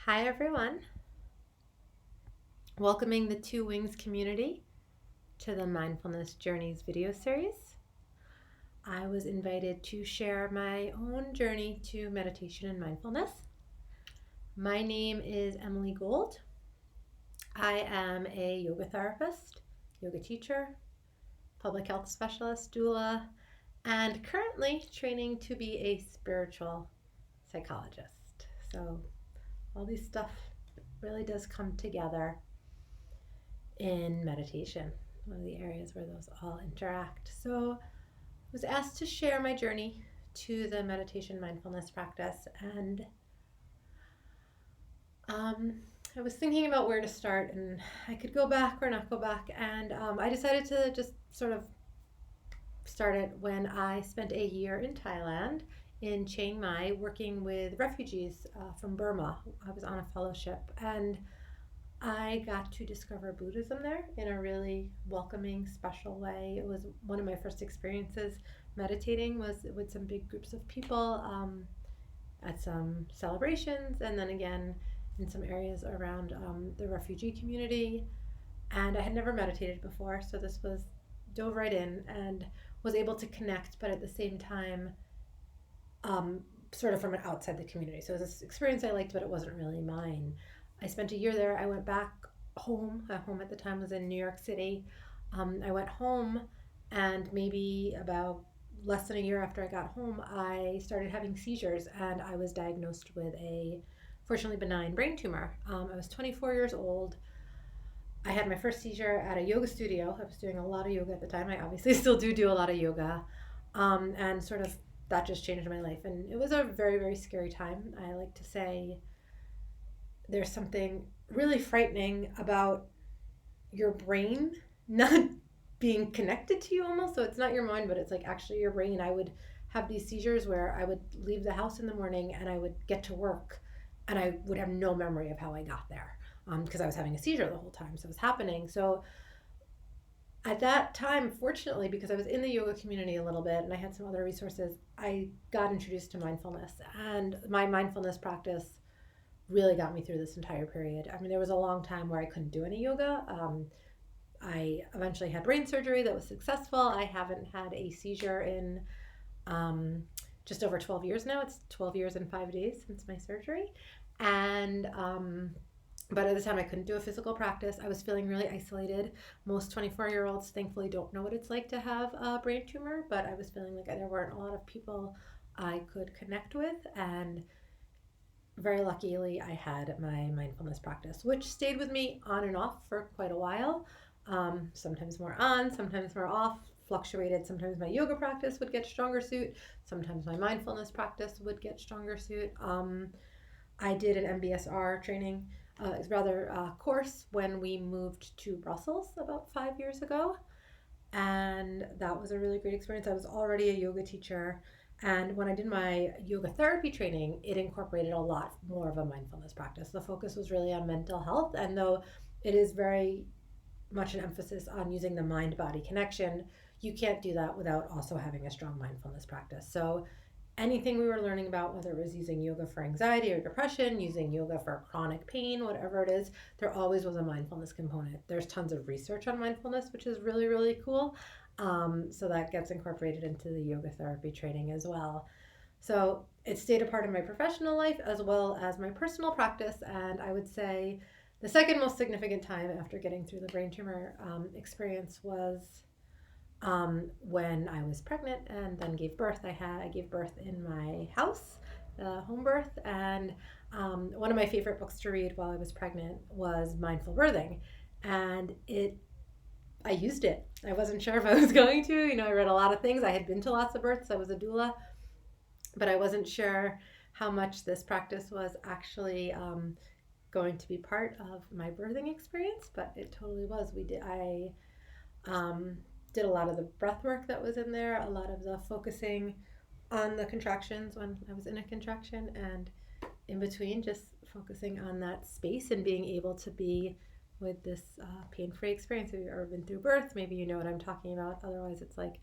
Hi everyone, welcoming the Two Wings community to the Mindfulness Journeys video series. I was invited to share my own journey to meditation and mindfulness. My name is Emily Gold. I am a yoga therapist, yoga teacher, public health specialist, doula, and currently training to be a spiritual psychologist. So all these stuff really does come together in meditation, one of the areas where those all interact. So I was asked to share my journey to the meditation mindfulness practice, and I was thinking about where to start, and I could go back or not go back, and I decided to just sort of start it when I spent a year in Thailand in Chiang Mai working with refugees from Burma. I was on a fellowship, and I got to discover Buddhism there in a really welcoming, special way. It was one of my first experiences meditating was with some big groups of people at some celebrations, and then again in some areas around the refugee community. And I had never meditated before, so this was dove right in and was able to connect, but at the same time, sort of from an outside the community. So it was this experience I liked, but it wasn't really mine. I spent a year there. I went back home. Home at the time was in New York City. I went home, and maybe about less than a year after I got home, I started having seizures, and I was diagnosed with a fortunately benign brain tumor. I was 24 years old. I had my first seizure at a yoga studio. I was doing a lot of yoga at the time. I obviously still do a lot of yoga, and sort of that just changed my life. And it was a very, very scary time. I like to say there's something really frightening about your brain not being connected to you almost. So it's not your mind, but it's like actually your brain. I would have these seizures where I would leave the house in the morning and I would get to work and I would have no memory of how I got there because I was having a seizure the whole time. So it was happening. So at that time, fortunately, because I was in the yoga community a little bit and I had some other resources, I got introduced to mindfulness. And my mindfulness practice really got me through this entire period. I mean, there was a long time where I couldn't do any yoga. I eventually had brain surgery that was successful. I haven't had a seizure in just over 12 years now. It's 12 years and 5 days since my surgery. And but at the time I couldn't do a physical practice. I was feeling really isolated. Most 24-year-olds thankfully don't know what it's like to have a brain tumor, but I was feeling like there weren't a lot of people I could connect with. And very luckily, I had my mindfulness practice, which stayed with me on and off for quite a while. Sometimes more on, sometimes more off, fluctuated. Sometimes my yoga practice would get stronger suit. Sometimes my mindfulness practice would get stronger suit. I did an MBSR training, course when we moved to Brussels about 5 years ago. And that was a really great experience. I was already a yoga teacher. And when I did my yoga therapy training, it incorporated a lot more of a mindfulness practice. The focus was really on mental health. And though it is very much an emphasis on using the mind-body connection, you can't do that without also having a strong mindfulness practice. So anything we were learning about, whether it was using yoga for anxiety or depression, using yoga for chronic pain, whatever it is, there always was a mindfulness component. There's tons of research on mindfulness, which is really, really cool. So that gets incorporated into the yoga therapy training as well. So it stayed a part of my professional life as well as my personal practice. And I would say the second most significant time after getting through the brain tumor experience was when I was pregnant and then gave birth. I gave birth in my house, home birth, and one of my favorite books to read while I was pregnant was Mindful Birthing, and I used it. I wasn't sure if I was going to. I read a lot of things. I had been to lots of births. I was a doula, but I wasn't sure how much this practice was actually going to be part of my birthing experience, but it totally was. I did a lot of the breath work that was in there, a lot of the focusing on the contractions when I was in a contraction, and in between just focusing on that space and being able to be with this pain-free experience. If you've ever been through birth, maybe you know what I'm talking about. Otherwise, it's like,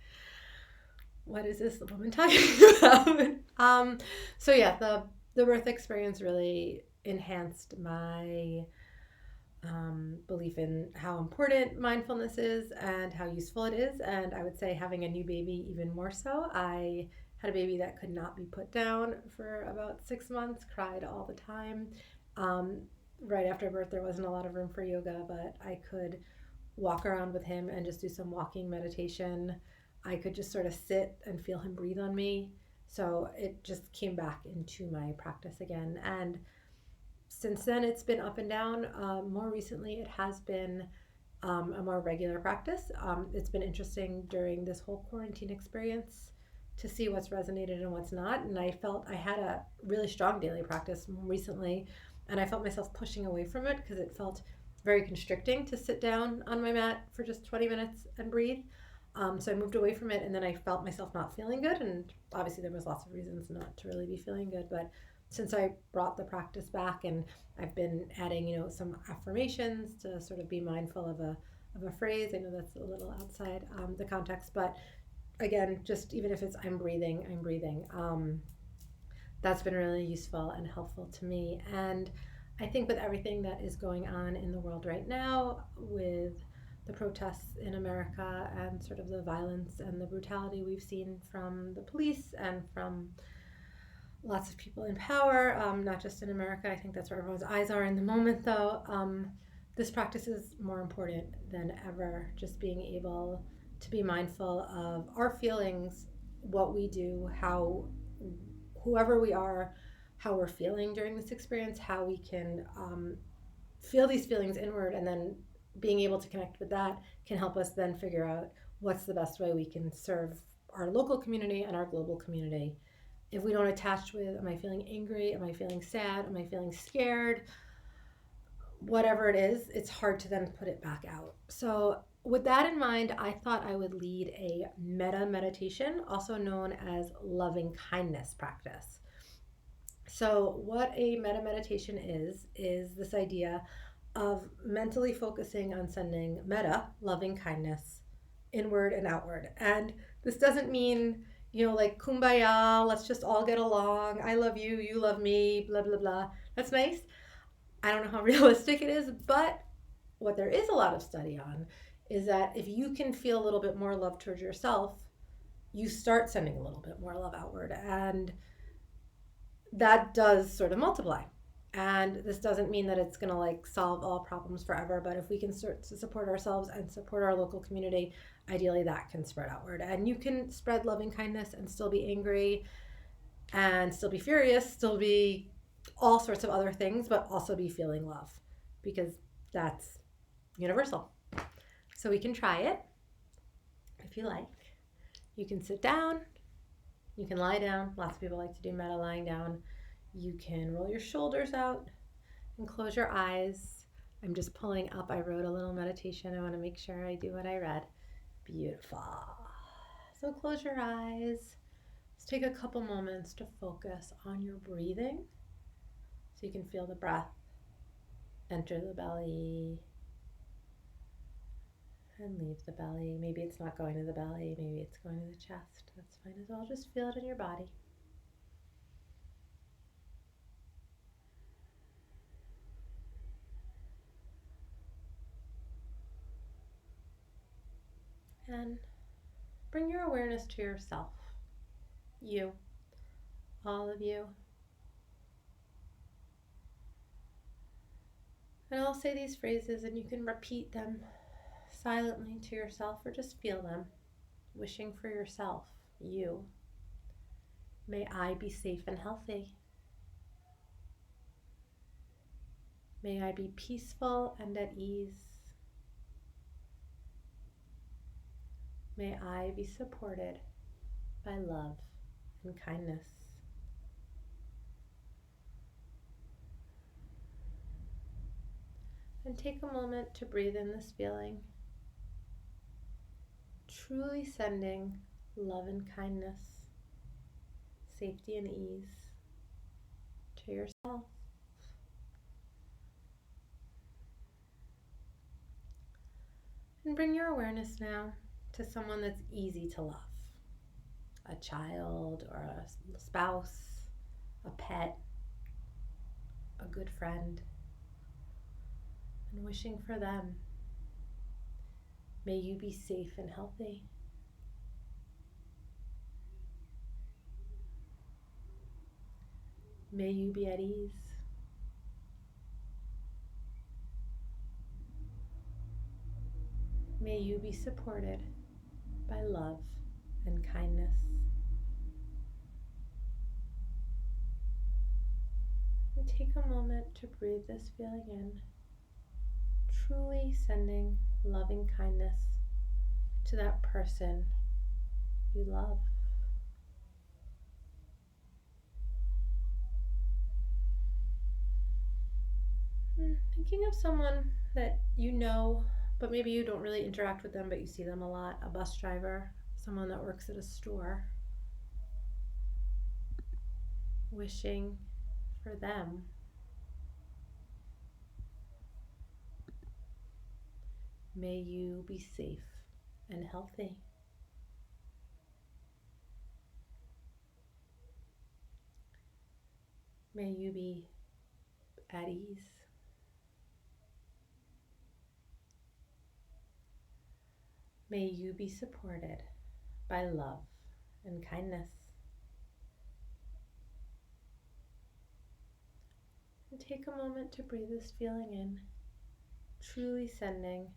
what is this woman talking about? So yeah, the birth experience really enhanced my belief in how important mindfulness is and how useful it is. And I would say having a new baby even more so. I had a baby that could not be put down for about 6 months, cried all the time. Um, right after birth, there wasn't a lot of room for yoga, but I could walk around with him and just do some walking meditation. I could just sort of sit and feel him breathe on me. So it just came back into my practice again. And since then, it's been up and down. More recently, it has been a more regular practice. It's been interesting during this whole quarantine experience to see what's resonated and what's not. And I felt I had a really strong daily practice recently, and I felt myself pushing away from it because it felt very constricting to sit down on my mat for just 20 minutes and breathe. So I moved away from it, and then I felt myself not feeling good. And obviously, there was lots of reasons not to really be feeling good. But since I brought the practice back, and I've been adding, some affirmations to sort of be mindful of a phrase. I know that's a little outside the context, but again, just even if it's I'm breathing, I'm breathing. That's been really useful and helpful to me. And I think with everything that is going on in the world right now, with the protests in America and sort of the violence and the brutality we've seen from the police and from lots of people in power, not just in America. I think that's where everyone's eyes are in the moment, though. This practice is more important than ever, just being able to be mindful of our feelings, what we do, how, whoever we are, how we're feeling during this experience, how we can feel these feelings inward, and then being able to connect with that can help us then figure out what's the best way we can serve our local community and our global community. If we don't attach with, am I feeling angry? Am I feeling sad? Am I feeling scared? Whatever it is, it's hard to then put it back out. So with that in mind, I thought I would lead a Metta meditation, also known as loving kindness practice. So what a Metta meditation is this idea of mentally focusing on sending Metta, loving kindness, inward and outward. And this doesn't mean, like kumbaya, let's just all get along. I love you, you love me, blah, blah, blah. That's nice. I don't know how realistic it is, but what there is a lot of study on is that if you can feel a little bit more love towards yourself, you start sending a little bit more love outward. And that does sort of multiply. And this doesn't mean that it's going to solve all problems forever, but if we can start to support ourselves and support our local community, ideally that can spread outward. And you can spread loving kindness and still be angry and still be furious, still be all sorts of other things, but also be feeling love, because that's universal. So we can try it if you like. You can sit down, you can lie down. Lots of people like to do Metta lying down. You can roll your shoulders out and close your eyes. I'm just pulling up. I wrote a little meditation. I want to make sure I do what I read. Beautiful. So close your eyes. Let's take a couple moments to focus on your breathing so you can feel the breath enter the belly and leave the belly. Maybe it's not going to the belly. Maybe it's going to the chest. That's fine as well. Just feel it in your body. And bring your awareness to yourself. You. All of you. And I'll say these phrases and you can repeat them silently to yourself or just feel them. Wishing for yourself. You. May I be safe and healthy. May I be peaceful and at ease. May I be supported by love and kindness. And take a moment to breathe in this feeling, truly sending love and kindness, safety and ease to yourself. And bring your awareness now to someone that's easy to love. A child or a spouse, a pet, a good friend, and wishing for them. May you be safe and healthy. May you be at ease. May you be supported by love and kindness. And take a moment to breathe this feeling in, truly sending loving kindness to that person you love. Thinking of someone that you know, but maybe you don't really interact with them, but you see them a lot, a bus driver, someone that works at a store. Wishing for them. May you be safe and healthy. May you be at ease. May you be supported by love and kindness. And take a moment to breathe this feeling in, truly sending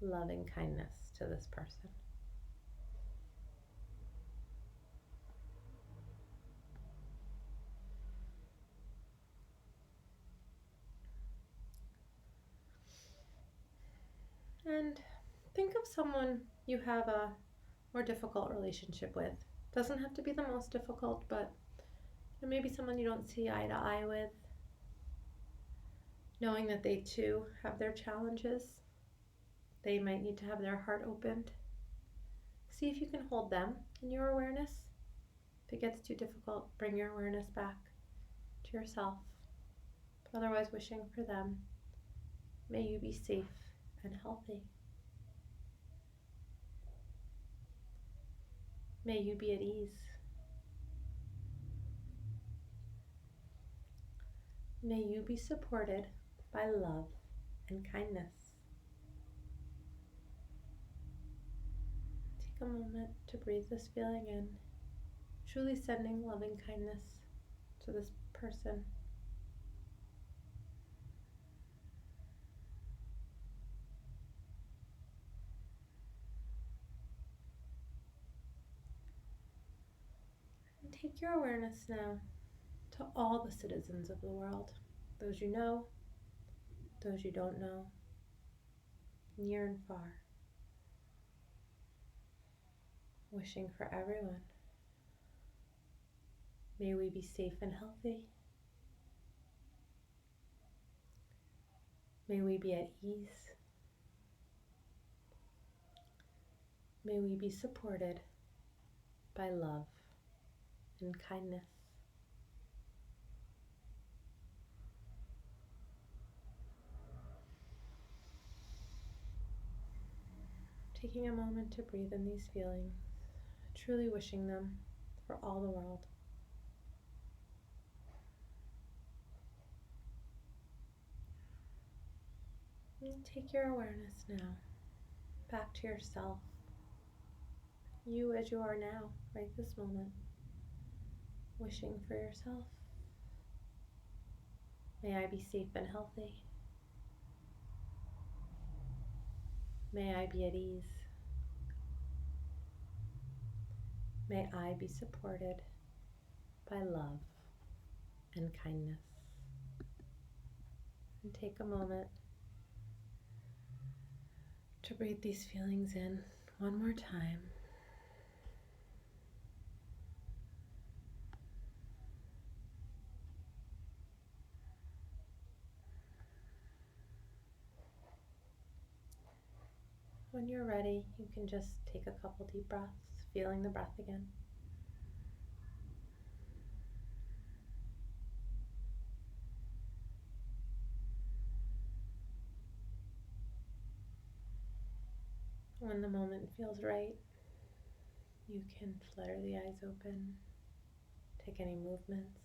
loving kindness to this person. And think of someone you have a more difficult relationship with. Doesn't have to be the most difficult, but maybe someone you don't see eye to eye with. Knowing that they too have their challenges. They might need to have their heart opened. See if you can hold them in your awareness. If it gets too difficult, bring your awareness back to yourself. But otherwise, wishing for them. May you be safe and healthy. May you be at ease. May you be supported by love and kindness. Take a moment to breathe this feeling in, truly sending loving kindness to this person. And take your awareness now to all the citizens of the world, those you know, those you don't know, near and far. Wishing for everyone. May we be safe and healthy. May we be at ease. May we be supported by love and kindness. Taking a moment to breathe in these feelings, truly wishing them for all the world. And take your awareness now back to yourself, you as you are now, right this moment, wishing for yourself. May I be safe and healthy. May I be at ease. May I be supported by love and kindness. And take a moment to breathe these feelings in one more time. When you're ready, you can just take a couple deep breaths, feeling the breath again. When the moment feels right, you can flutter the eyes open, take any movements,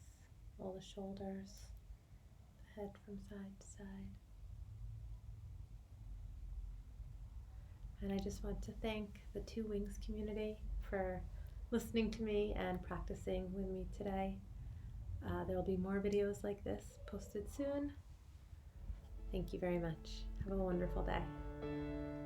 roll the shoulders, head from side to side. And I just want to thank the Two Wings community for listening to me and practicing with me today. There will be more videos like this posted soon. Thank you very much. Have a wonderful day.